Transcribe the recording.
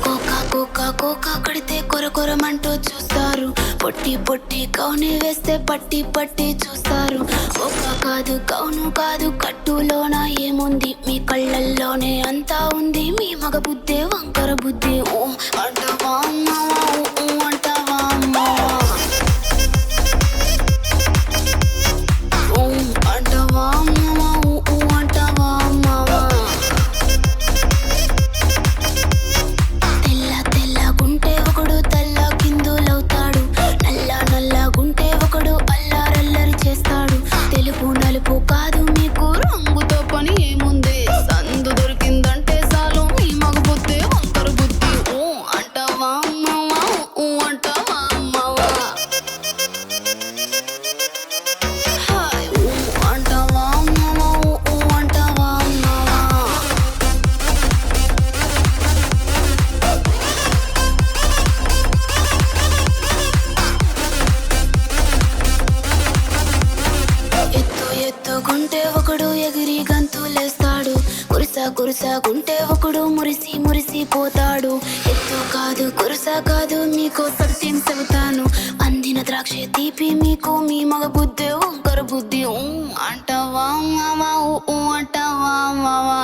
Cocoa cocoa cocoa కడితే కొర కొరమంటూ చూస్తారు. పొట్టి పొట్టి కౌని వేస్తే పట్టి పట్టి చూస్తారు. కోకా కాదు కౌను కాదు కట్టులోన ఏముంది, మీ కళ్ళల్లోనే అంతా ఉంది. మీ మగ బుద్ధే వంకర బుద్ధి. ఓ అంటావా అమ్మావా, ఊ అంటావా అమ్మావా, ఓ అంటావా అమ్మావా, ఊ అంటావా అమ్మావా. తెల్ల తెల్లగుంటే ఒకడు తెల్ల కిందులవుతాడు. నల్ల నల్లగుంటే ఒకడు అల్లారల్లరి చేస్తాడు. తెలుపు నలుపు కాదు మీకు రంగుతో పని ఏముంది. సందు దొరికిందంటే చాలు మీ మగ బుద్ధి వంకర బుద్ధి. ఊ అంటావా అమ్మావా, ఊ అంటావా అమ్మావా, హాయ్ ఊ అంటావా అమ్మావా, ఊ అంటావా అమ్మావా. ఎత్తు ఎత్తుకుంటే ఒకడు ఎగిరి గంతులేస్తాడు. కురుసగుంటే ఒకడు మురిసి మురిసిపోతాడు. ఎత్తు కాదు కురుస కాదు మీకు సత్యం చెబుతాను. అందిన ద్రాక్ష తీపి మీకు మీ మగ బుద్ధి వంకర బుద్ధి. ఊ అంటావా మావా, ఊ అంటావా మావా.